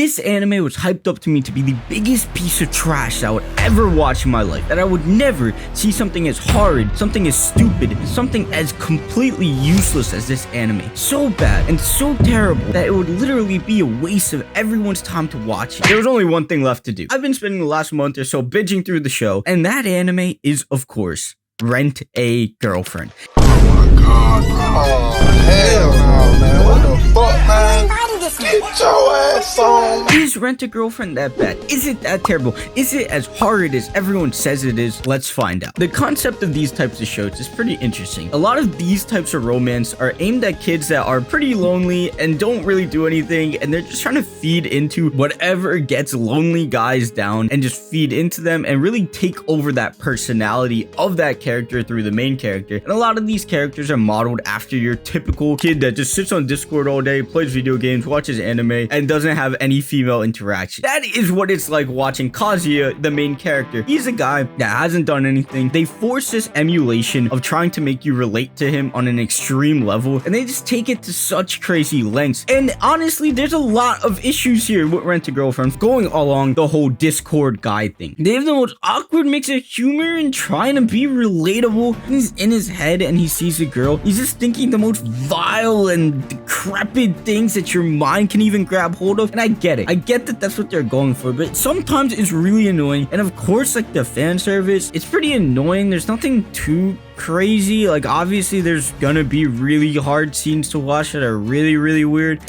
This anime was hyped up to me to be the biggest piece of trash I would ever watch in my life. That I would never see something as horrid, something as stupid, and something as completely useless as this anime. So bad and so terrible that it would literally be a waste of everyone's time to watch it. There was only one thing left to do. I've been spending the last month or so binging through the show, and that anime is, of course, Rent a Girlfriend. Oh my god, oh hell no, man. What the fuck, man? Get your ass on. Is Rent a Girlfriend that bad? Is it that terrible? Is it as horrid as everyone says it is? Let's find out. The concept of these types of shows is pretty interesting. A lot of these types of romance are aimed at kids that are pretty lonely and don't really do anything, and they're just trying to feed into whatever gets lonely guys down and just feed into them and really take over that personality of that character through the main character. And a lot of these characters are modeled after your typical kid that just sits on Discord all day, plays video games, watches anime, and doesn't have any female interaction. That is what it's like watching Kazuya, the main character. He's a guy that hasn't done anything. They force this emulation of trying to make you relate to him on an extreme level, and they just take it to such crazy lengths. And honestly, there's a lot of issues here with Rent a Girlfriend going along the whole Discord guy thing. They have the most awkward mix of humor and trying to be relatable. He's in his head and he sees a girl. He's just thinking the most vile and decrepit things that your mind can even grab hold of. And I get it. I get that that's what they're going for, but sometimes it's really annoying. And of course, like the fan service, it's pretty annoying. There's nothing too crazy. Like obviously there's gonna be really hard scenes to watch that are really, really weird.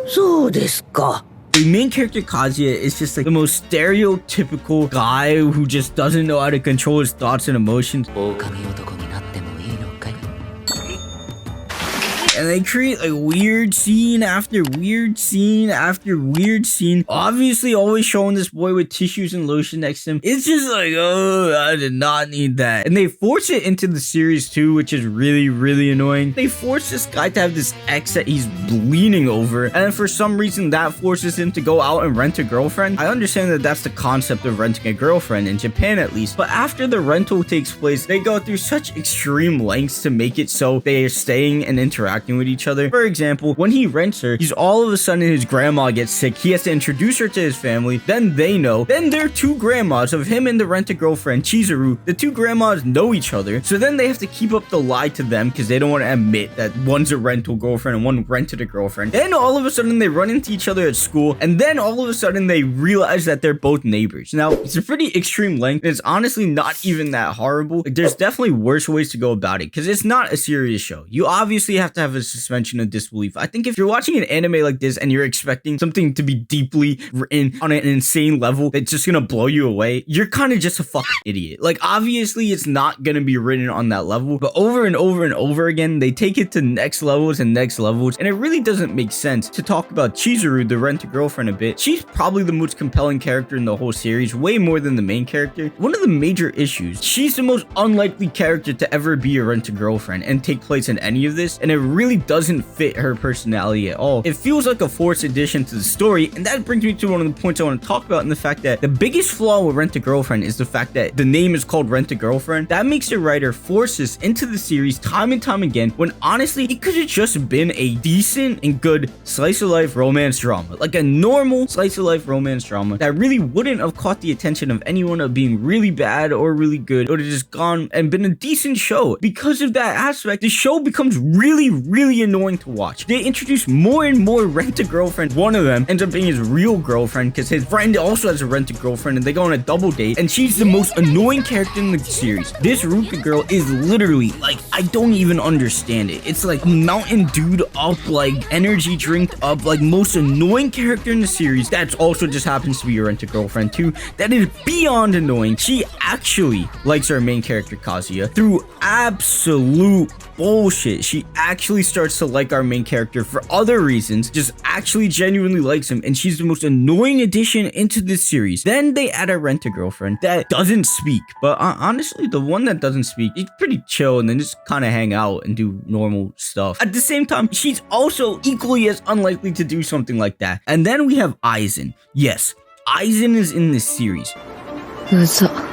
So this guy. The main character Kazuya is just like the most stereotypical guy who just doesn't know how to control his thoughts and emotions. And they create like weird scene after weird scene after weird scene. Obviously always showing this boy with tissues and lotion next to him. It's just like, oh, I did not need that. And they force it into the series too, which is really, really annoying. They force this guy to have this ex that he's leaning over. And then for some reason that forces him to go out and rent a girlfriend. I understand that that's the concept of renting a girlfriend in Japan at least. But after the rental takes place, they go through such extreme lengths to make it so they are staying and interacting with each other. For example, when he rents her, he's all of a sudden his grandma gets sick. He has to introduce her to his family. Then they know. Then there are two grandmas of him and the rent-a-girlfriend, Chizuru. The two grandmas know each other. So then they have to keep up the lie to them because they don't want to admit that one's a rental girlfriend and one rented a girlfriend. Then all of a sudden they run into each other at school. And then all of a sudden they realize that they're both neighbors. Now, it's a pretty extreme length. And it's honestly not even that horrible. Like, there's definitely worse ways to go about it because it's not a serious show. You obviously have to have a suspension of disbelief. I think if you're watching an anime like this and you're expecting something to be deeply written on an insane level that's just gonna blow you away, you're kind of just a fucking idiot. Like obviously it's not gonna be written on that level, but over and over and over again they take it to next levels and next levels, and it really doesn't make sense. To talk about Chizuru, the rent-a-girlfriend, a bit, she's probably the most compelling character in the whole series, way more than the main character. One of the major issues, she's the most unlikely character to ever be a rent-a-girlfriend and take place in any of this, and it really doesn't fit her personality at all. It feels like a forced addition to the story, and that brings me to one of the points I want to talk about, in the fact that the biggest flaw with Rent a Girlfriend is the fact that the name is called Rent a Girlfriend. That makes the writer force this into the series time and time again, when honestly it could have just been a decent and good slice of life romance drama, like a normal slice of life romance drama that really wouldn't have caught the attention of anyone of being really bad or really good. It would have just gone and been a decent show. Because of that aspect, the show becomes really, really annoying to watch. They introduce more and more rent-a-girlfriend. One of them ends up being his real girlfriend because his friend also has a rent-a-girlfriend, and they go on a double date, and she's the most annoying character in the series. This Ruka girl is literally like, I don't even understand it. It's like Mountain Dude up, like energy drink up, like most annoying character in the series. That's also just happens to be your rent-a-girlfriend too. That is beyond annoying. She actually likes our main character Kazuya through absolute bullshit. She actually starts to like our main character for other reasons, just actually genuinely likes him, and she's the most annoying addition into this series. Then they add a rent-a-girlfriend that doesn't speak, but honestly the one that doesn't speak, it's pretty chill and then just kind of hang out and do normal stuff. At the same time, she's also equally as unlikely to do something like that. And then we have Aizen. Yes, Aizen is in this series.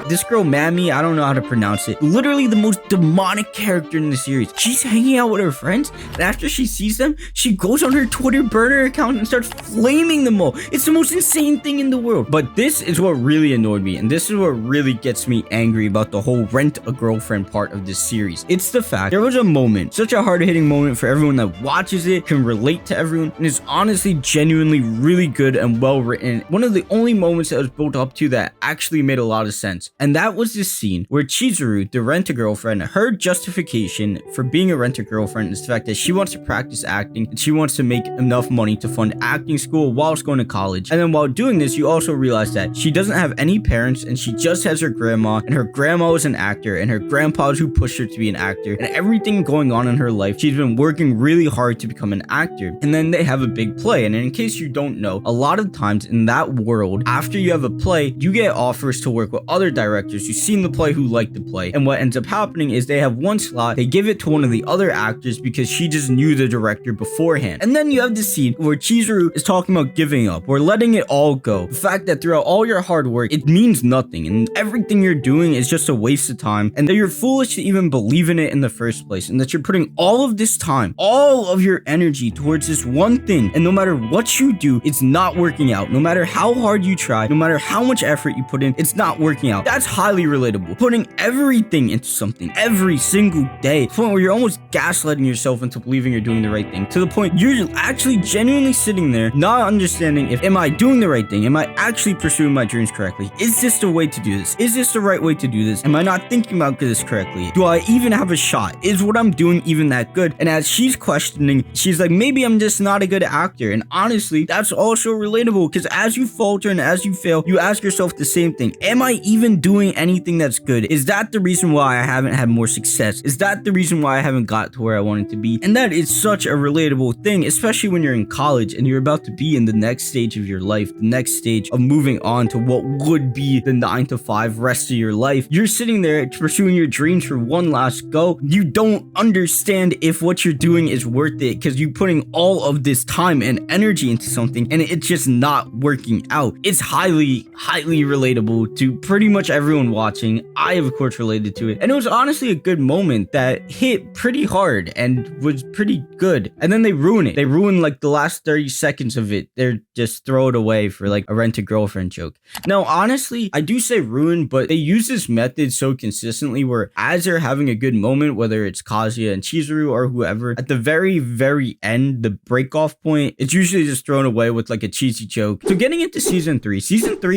This girl, Mammy, I don't know how to pronounce it. Literally the most demonic character in the series. She's hanging out with her friends, and after she sees them, she goes on her Twitter burner account and starts flaming them all. It's the most insane thing in the world. But this is what really annoyed me, and this is what really gets me angry about the whole rent a girlfriend part of this series. It's the fact there was a moment, such a hard-hitting moment for everyone that watches it, can relate to everyone, and is honestly genuinely really good and well written. One of the only moments that was built up to that actually made a lot of sense, and that was this scene where Chizuru, the rent-a-girlfriend, her justification for being a rent-a-girlfriend is the fact that she wants to practice acting and she wants to make enough money to fund acting school whilst going to college. And then while doing this, you also realize that she doesn't have any parents and she just has her grandma, and her grandma is an actor and her grandpa is who pushed her to be an actor, and everything going on in her life, she's been working really hard to become an actor. And then they have a big play, and in case you don't know, a lot of times in that world, after you have a play, you get offers to work with other directors who've seen the play, who like the play, and what ends up happening is they have one slot, they give it to one of the other actors because she just knew the director beforehand. And then you have this scene where Chizuru is talking about giving up or letting it all go. The fact that throughout all your hard work, it means nothing and everything you're doing is just a waste of time, and that you're foolish to even believe in it in the first place, and that you're putting all of this time, all of your energy towards this one thing, and no matter what you do, it's not working out. No matter how hard you try, no matter how much effort you put in, it's not working out. That's highly relatable. Putting everything into something every single day, to the point where you're almost gaslighting yourself into believing you're doing the right thing, to the point you're actually genuinely sitting there not understanding if, am I doing the right thing? Am I actually pursuing my dreams correctly? Is this the way to do this? Is this the right way to do this? Am I not thinking about this correctly? Do I even have a shot? Is what I'm doing even that good? And as she's questioning, she's like, maybe I'm just not a good actor. And honestly, that's also relatable, because as you falter and as you fail, you ask yourself the same thing. Am I even doing anything that's good? Is that the reason why I haven't had more success? Is that the reason why I haven't got to where I wanted to be? And that is such a relatable thing, especially when you're in college and you're about to be in the next stage of your life, the next stage of moving on to what would be the 9 to 5 rest of your life. You're sitting there pursuing your dreams for one last go. You don't understand if what you're doing is worth it, because you're putting all of this time and energy into something and it's just not working out. It's highly relatable to pretty much everyone watching. I of course related to it, and it was honestly a good moment that hit pretty hard and was pretty good. And then they ruin it. They ruin like the last 30 seconds of it. They're just throw it away for like a rent-a-girlfriend joke. Now honestly, I do say ruin, but they use this method so consistently where as they're having a good moment, whether it's Kazuya and Chizuru or whoever, at the very end, the break-off point, it's usually just thrown away with like a cheesy joke. So getting into season 3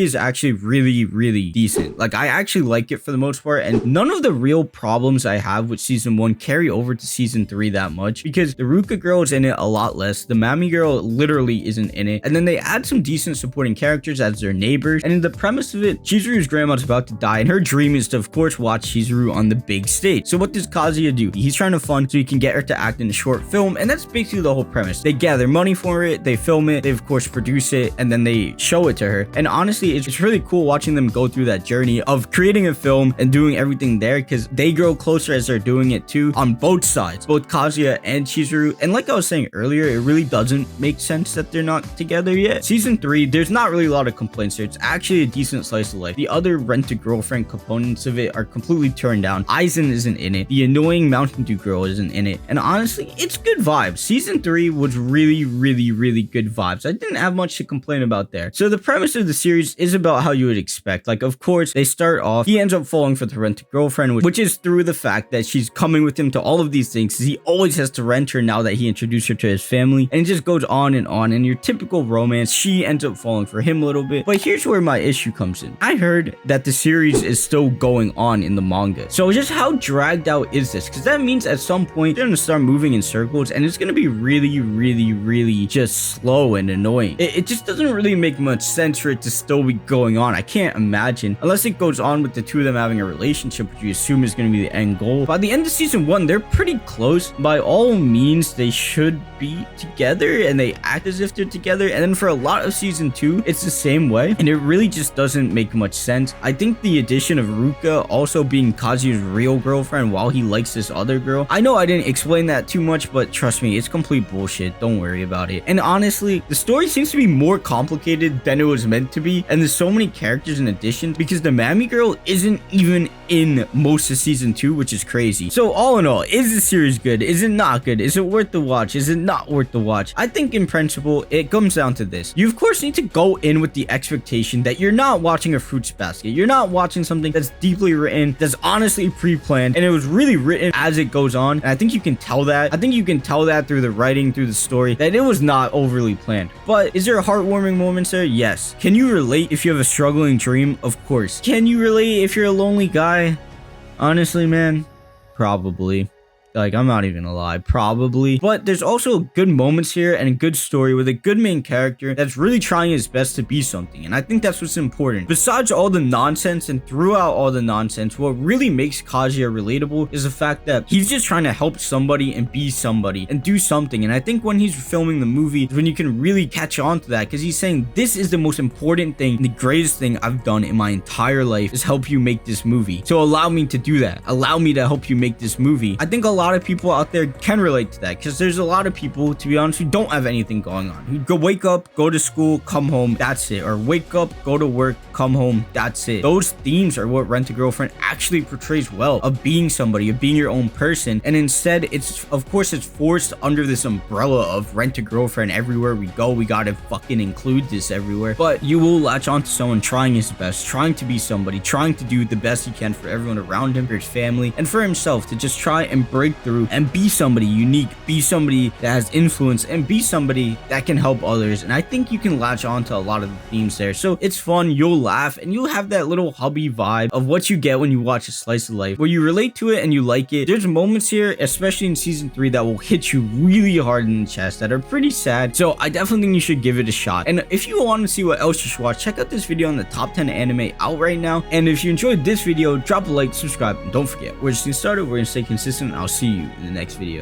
is actually really decent. Like I actually like it for the most part, and none of the real problems I have with season 1 carry over to season 3 that much, because the Ruka girl is in it a lot less, the Mami girl literally isn't in it, and then they add some decent supporting characters as their neighbors. And in the premise of it, Chizuru's grandma's about to die, and her dream is to of course watch Chizuru on the big stage. So what does Kazuya do? He's trying to fund so he can get her to act in a short film, and that's basically the whole premise. They gather money for it, they film it, they of course produce it, and then they show it to her. And honestly, it's really cool watching them go through that journey of creating a film and doing everything there, because they grow closer as they're doing it too, on both sides, both Kazuya and Chizuru. And like I was saying earlier, it really doesn't make sense that they're not together yet. Season 3, there's not really a lot of complaints there. It's actually a decent slice of life. The other rent-a-girlfriend components of it are completely turned down. Aizen isn't in it. The annoying Mountain Dew girl isn't in it. And honestly, it's good vibes. Season 3 was really good vibes. I didn't have much to complain about there. So the premise of the series is about how you would expect. Like, of course, they start off, he ends up falling for the rent-a-girlfriend, which is through the fact that she's coming with him to all of these things, because he always has to rent her now that he introduced her to his family. And it just goes on. And your typical romance, she ends up falling for him a little bit. But here's where my issue comes in. I heard that the series is still going on in the manga. So just how dragged out is this? Because that means at some point they're going to start moving in circles, and it's going to be really just slow and annoying. It just doesn't really make much sense for it to still be going on. I can't imagine, unless it goes on with the two of them having a relationship, which you assume is going to be the end goal. By the end of season 1, they're pretty close. By all means, they should be together, and they act as if they're together. And then for a lot of season 2, it's the same way, and it really just doesn't make much sense. I think the addition of Ruka also being Kazuya's real girlfriend while he likes this other girl, I know I didn't explain that too much, but trust me, it's complete bullshit. Don't worry about it. And honestly, the story seems to be more complicated than it was meant to be, and there's so many characters and additions because the Mammy Girl isn't even in most of season 2, which is crazy. So all in all, is the series good? Is it not good? Is it worth the watch? Is it not worth the watch? I think in principle, it comes down to this. You of course need to go in with the expectation that you're not watching a Fruits Basket. You're not watching something that's deeply written, that's honestly pre-planned, and it was really written as it goes on. And I think you can tell that. I think you can tell that through the writing, through the story, that it was not overly planned. But is there heartwarming moments there? Yes. Can you relate if you have a struggling dream? Of course. Can you relate if you're a lonely guy? Honestly, man, probably. Like, I'm not even gonna lie, probably. But there's also good moments here and a good story with a good main character that's really trying his best to be something. And I think that's what's important. Besides all the nonsense and throughout all the nonsense, what really makes Kazuya relatable is the fact that he's just trying to help somebody and be somebody and do something. And I think when he's filming the movie is when you can really catch on to that, because he's saying this is the most important thing, the greatest thing I've done in my entire life is help you make this movie. So allow me to do that. Allow me to help you make this movie. I think a lot of people out there can relate to that, because there's a lot of people, to be honest, who don't have anything going on. You go wake up, go to school, come home, that's it. Or wake up, go to work, come home, that's it. Those themes are what Rent a Girlfriend actually portrays well, of being somebody, of being your own person. And instead, it's of course it's forced under this umbrella of Rent a Girlfriend. Everywhere we go, we gotta fucking include this everywhere. But you will latch on to someone trying his best, trying to be somebody, trying to do the best he can for everyone around him, for his family, and for himself, to just try and break through and be somebody unique, be somebody that has influence, and be somebody that can help others. And I think you can latch on to a lot of the themes there. So it's fun, you'll laugh, and you'll have that little hubby vibe of what you get when you watch a slice of life, where you relate to it and you like it. There's moments here, especially in season 3, that will hit you really hard in the chest, that are pretty sad. So I definitely think you should give it a shot. And if you want to see what else you should watch, check out this video on the top 10 anime out right now. And if you enjoyed this video, drop a like, subscribe, and don't forget, we're just getting started, we're gonna stay consistent, and I'll see you in the next video.